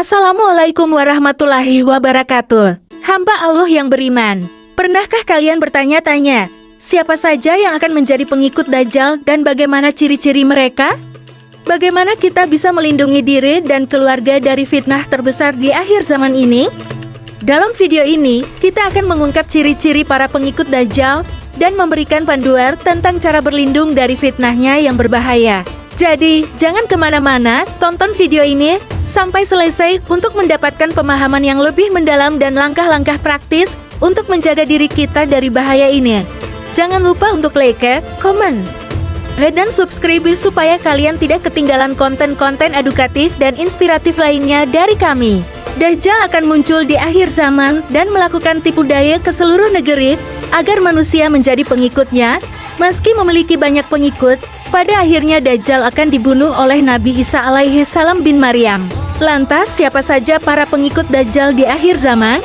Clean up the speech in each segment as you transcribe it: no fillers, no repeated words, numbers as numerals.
Assalamualaikum warahmatullahi wabarakatuh. Hamba Allah yang beriman, pernahkah kalian bertanya-tanya, siapa saja yang akan menjadi pengikut Dajjal dan bagaimana ciri-ciri mereka? Bagaimana kita bisa melindungi diri dan keluarga dari fitnah terbesar di akhir zaman ini? Dalam video ini, kita akan mengungkap ciri-ciri para pengikut Dajjal dan memberikan panduan tentang cara berlindung dari fitnahnya yang berbahaya. Jadi, jangan kemana-mana, tonton video ini sampai selesai untuk mendapatkan pemahaman yang lebih mendalam dan langkah-langkah praktis untuk menjaga diri kita dari bahaya ini. Jangan lupa untuk like, komen, dan subscribe supaya kalian tidak ketinggalan konten-konten edukatif dan inspiratif lainnya dari kami. Dajjal akan muncul di akhir zaman dan melakukan tipu daya ke seluruh negeri agar manusia menjadi pengikutnya. Meski memiliki banyak pengikut, pada akhirnya Dajjal akan dibunuh oleh Nabi Isa alaihi salam bin Maryam. Lantas, siapa saja para pengikut Dajjal di akhir zaman?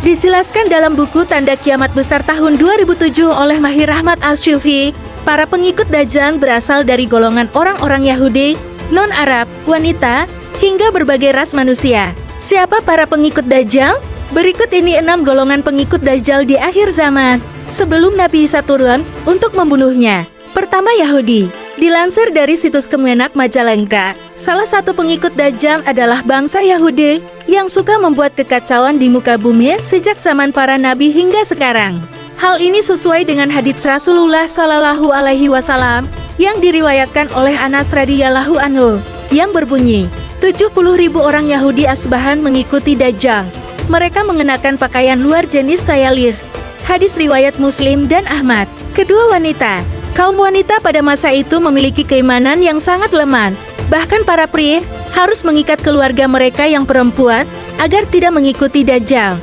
Dijelaskan dalam buku Tanda Kiamat Besar tahun 2007 oleh Mahir Rahmat Al-Syufi, para pengikut Dajjal berasal dari golongan orang-orang Yahudi, non-Arab, wanita, hingga berbagai ras manusia. Siapa para pengikut Dajjal? Berikut ini 6 golongan pengikut Dajjal di akhir zaman, sebelum Nabi Isa turun untuk membunuhnya. Pertama, Yahudi. Dilansir dari situs Kemenak Majalengka, salah satu pengikut Dajjal adalah bangsa Yahudi yang suka membuat kekacauan di muka bumi sejak zaman para nabi hingga sekarang. Hal ini sesuai dengan hadits Rasulullah Shallallahu Alaihi Wasallam yang diriwayatkan oleh Anas radhiyallahu anhu, yang berbunyi, 70.000 orang Yahudi Asbahan mengikuti Dajjal. Mereka mengenakan pakaian luar jenis tayalis. Hadis riwayat Muslim dan Ahmad. Kedua, wanita. Kaum wanita pada masa itu memiliki keimanan yang sangat lemah. Bahkan para pria harus mengikat keluarga mereka yang perempuan agar tidak mengikuti Dajjal.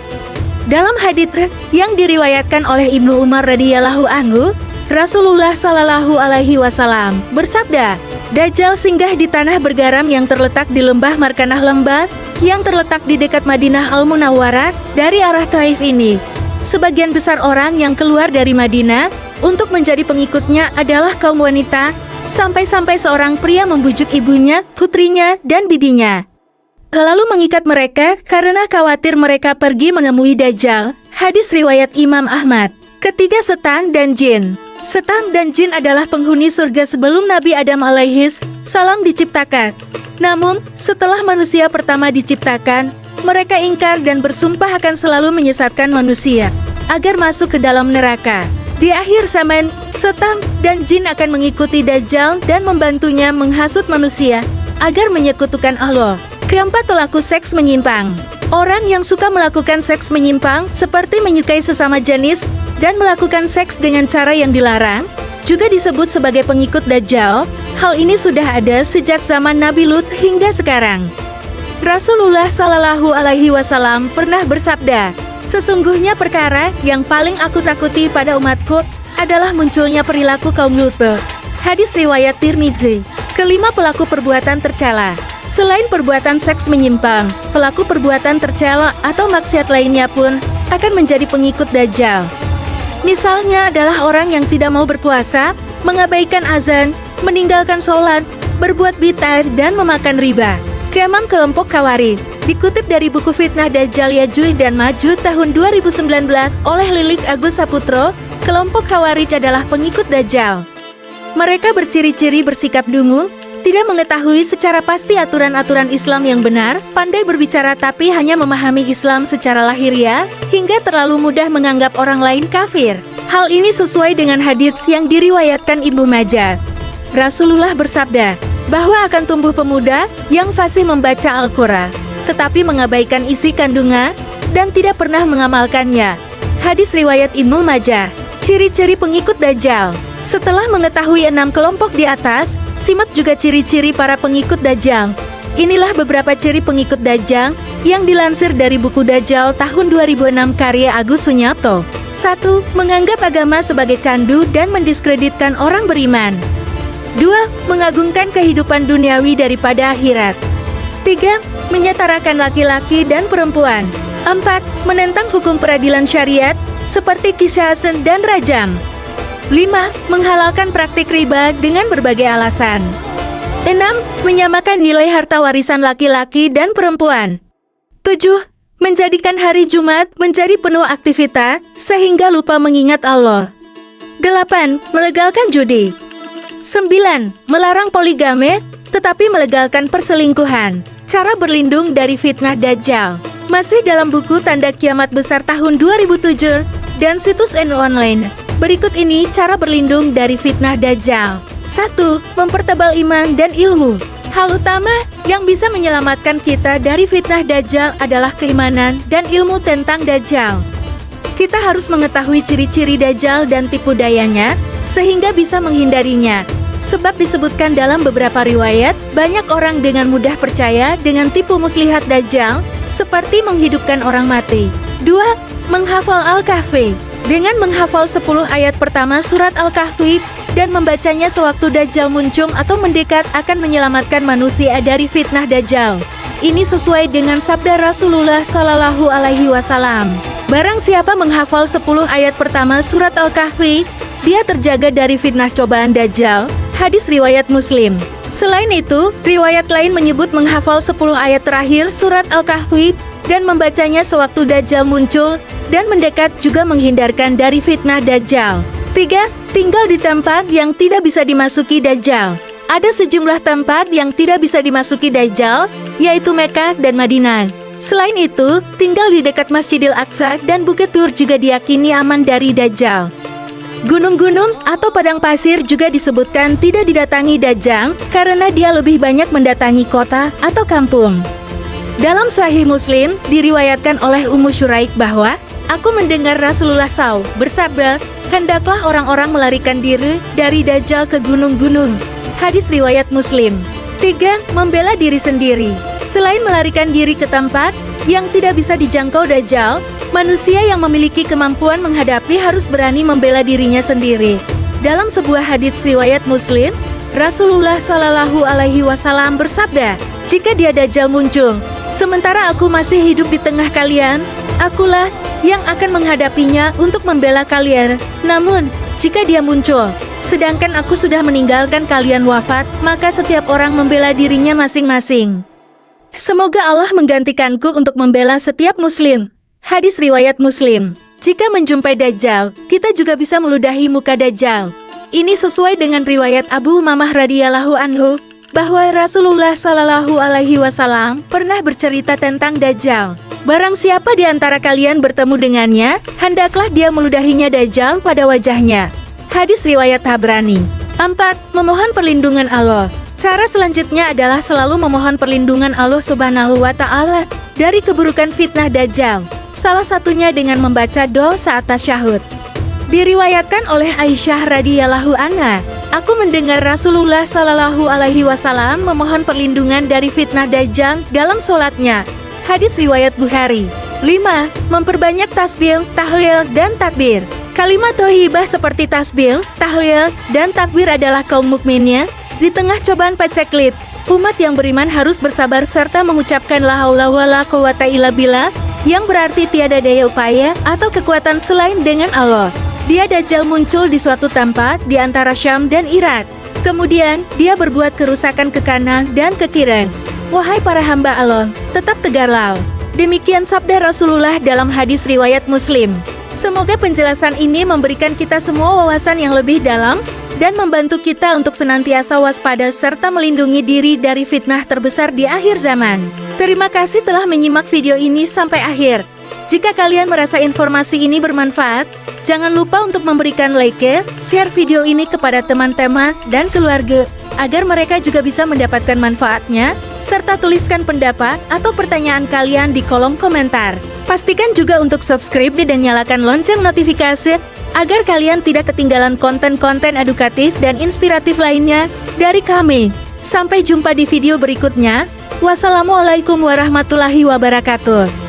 Dalam hadits yang diriwayatkan oleh Ibnu Umar radhiyallahu anhu, Rasulullah Shallallahu Alaihi Wasallam bersabda, Dajjal singgah di tanah bergaram yang terletak di lembah Markanah, lembah yang terletak di dekat Madinah Al-Munawwarah dari arah Taif ini. Sebagian besar orang yang keluar dari Madinah untuk menjadi pengikutnya adalah kaum wanita, sampai-sampai seorang pria membujuk ibunya, putrinya, dan bibinya, lalu mengikat mereka karena khawatir mereka pergi menemui Dajjal. Hadis riwayat Imam Ahmad. Ketiga, setan dan jin. Setan dan jin adalah penghuni surga sebelum Nabi Adam alaihis salam diciptakan. Namun, setelah manusia pertama diciptakan, mereka ingkar dan bersumpah akan selalu menyesatkan manusia agar masuk ke dalam neraka. Di akhir zaman, setan dan jin akan mengikuti Dajjal dan membantunya menghasut manusia agar menyekutukan Allah. Keempat, pelaku seks menyimpang. Orang yang suka melakukan seks menyimpang seperti menyukai sesama jenis dan melakukan seks dengan cara yang dilarang juga disebut sebagai pengikut Dajjal. Hal ini sudah ada sejak zaman Nabi Lut hingga sekarang. Rasulullah Shallallahu Alaihi Wasallam pernah bersabda, sesungguhnya perkara yang paling aku takuti pada umatku adalah munculnya perilaku kaum Lut. Hadis riwayat Tirmidzi. Kelima, pelaku perbuatan tercela. Selain perbuatan seks menyimpang, pelaku perbuatan tercela atau maksiat lainnya pun akan menjadi pengikut Dajjal. Misalnya adalah orang yang tidak mau berpuasa, mengabaikan azan, meninggalkan sholat, berbuat bid'ah, dan memakan riba. Keenam, kelompok Khawarij. Dikutip dari buku Fitnah Dajjal Yajuj dan Majuj tahun 2019 oleh Lilik Agus Saputro, kelompok Khawarij adalah pengikut Dajjal. Mereka berciri-ciri bersikap dungu, tidak mengetahui secara pasti aturan-aturan Islam yang benar, pandai berbicara tapi hanya memahami Islam secara lahiriah, hingga terlalu mudah menganggap orang lain kafir. Hal ini sesuai dengan hadits yang diriwayatkan Ibnu Majah. Rasulullah bersabda bahwa akan tumbuh pemuda yang fasih membaca Al-Quran, tetapi mengabaikan isi kandungan dan tidak pernah mengamalkannya. Hadis riwayat Ibnu Majah. Ciri-ciri pengikut Dajjal. Setelah mengetahui 6 kelompok di atas, simak juga ciri-ciri para pengikut Dajjal. Inilah beberapa ciri pengikut Dajjal yang dilansir dari buku Dajjal tahun 2006 karya Agus Sunyato. 1. Menganggap agama sebagai candu dan mendiskreditkan orang beriman. 2. Mengagungkan kehidupan duniawi daripada akhirat. 3. Menyetarakan laki-laki dan perempuan. 4. Menentang hukum peradilan syariat seperti qisas dan rajam. 5. Menghalalkan praktik riba dengan berbagai alasan. 6. Menyamakan nilai harta warisan laki-laki dan perempuan. 7. Menjadikan hari Jumat menjadi penuh aktivitas, sehingga lupa mengingat Allah. 8. Melegalkan judi. 9. Melarang poligami, tetapi melegalkan perselingkuhan. Cara berlindung dari fitnah Dajjal. Masih dalam buku Tanda Kiamat Besar tahun 2007 dan situs NU Online. Berikut ini cara berlindung dari fitnah Dajjal. 1. Mempertebal iman dan ilmu. Hal utama yang bisa menyelamatkan kita dari fitnah Dajjal adalah keimanan dan ilmu tentang Dajjal. Kita harus mengetahui ciri-ciri Dajjal dan tipu dayanya, sehingga bisa menghindarinya. Sebab disebutkan dalam beberapa riwayat, banyak orang dengan mudah percaya dengan tipu muslihat Dajjal, seperti menghidupkan orang mati. 2. Menghafal Al-Kahfi. Dengan menghafal 10 ayat pertama surat Al-Kahfi, dan membacanya sewaktu Dajjal muncul atau mendekat akan menyelamatkan manusia dari fitnah Dajjal. Ini sesuai dengan sabda Rasulullah Shallallahu Alaihi Wasallam. Barang siapa menghafal 10 ayat pertama surat Al-Kahfi, dia terjaga dari fitnah cobaan Dajjal. Hadis riwayat Muslim. Selain itu, riwayat lain menyebut menghafal 10 ayat terakhir surat Al-Kahfi dan membacanya sewaktu Dajjal muncul dan mendekat juga menghindarkan dari fitnah Dajjal. 3. Tinggal di tempat yang tidak bisa dimasuki Dajjal. Ada sejumlah tempat yang tidak bisa dimasuki Dajjal, yaitu Mekah dan Madinah. Selain itu, tinggal di dekat Masjidil Aqsa dan Bukit Tur juga diyakini aman dari Dajjal. Gunung-gunung atau padang pasir juga disebutkan tidak didatangi Dajjal karena dia lebih banyak mendatangi kota atau kampung. Dalam Sahih Muslim, diriwayatkan oleh Ummu Syuraik bahwa, aku mendengar Rasulullah SAW bersabda, hendaklah orang-orang melarikan diri dari Dajjal ke gunung-gunung. Hadis riwayat Muslim. 3. Membela diri sendiri. Selain melarikan diri ke tempat yang tidak bisa dijangkau Dajjal, manusia yang memiliki kemampuan menghadapi harus berani membela dirinya sendiri. Dalam sebuah hadits riwayat Muslim, Rasulullah Shallallahu Alaihi Wasallam bersabda, jika dia Dajjal muncul, sementara aku masih hidup di tengah kalian, akulah yang akan menghadapinya untuk membela kalian. Namun, jika dia muncul, sedangkan aku sudah meninggalkan kalian wafat, maka setiap orang membela dirinya masing-masing. Semoga Allah menggantikanku untuk membela setiap muslim. Hadis riwayat Muslim. Jika menjumpai Dajjal, kita juga bisa meludahi muka Dajjal. Ini sesuai dengan riwayat Abu Umamah radhiyallahu anhu, bahwa Rasulullah Shallallahu Alaihi Wasallam pernah bercerita tentang Dajjal. Barang siapa di antara kalian bertemu dengannya, hendaklah dia meludahinya Dajjal pada wajahnya. Hadis riwayat Tabrani. 4. Memohon perlindungan Allah. Cara selanjutnya adalah selalu memohon perlindungan Allah Subhanahu wa Ta'ala dari keburukan fitnah Dajjal. Salah satunya dengan membaca doa saat tasyahud. Diriwayatkan oleh Aisyah radhiyallahu anha, aku mendengar Rasulullah Shallallahu Alaihi Wasallam memohon perlindungan dari fitnah Dajjal dalam sholatnya. Hadis riwayat Bukhari. 5. Memperbanyak tasbih, tahlil, dan takbir. Kalimat thayyibah seperti tasbih, tahlil, dan takbir adalah kaum mukminnya. Di tengah cobaan paceklik, umat yang beriman harus bersabar serta mengucapkan la haula wala quwata illa billah, yang berarti tiada daya upaya atau kekuatan selain dengan Allah. Dia Dajjal muncul di suatu tempat di antara Syam dan Irak. Kemudian, dia berbuat kerusakan ke kanan dan ke kiri. Wahai para hamba Allah, tetap tegarlah. Demikian sabda Rasulullah dalam hadis riwayat Muslim. Semoga penjelasan ini memberikan kita semua wawasan yang lebih dalam dan membantu kita untuk senantiasa waspada serta melindungi diri dari fitnah terbesar di akhir zaman. Terima kasih telah menyimak video ini sampai akhir. Jika kalian merasa informasi ini bermanfaat, jangan lupa untuk memberikan like, share video ini kepada teman-teman dan keluarga, agar mereka juga bisa mendapatkan manfaatnya, serta tuliskan pendapat atau pertanyaan kalian di kolom komentar. Pastikan juga untuk subscribe dan nyalakan lonceng notifikasi, agar kalian tidak ketinggalan konten-konten edukatif dan inspiratif lainnya dari kami. Sampai jumpa di video berikutnya. Wassalamualaikum warahmatullahi wabarakatuh.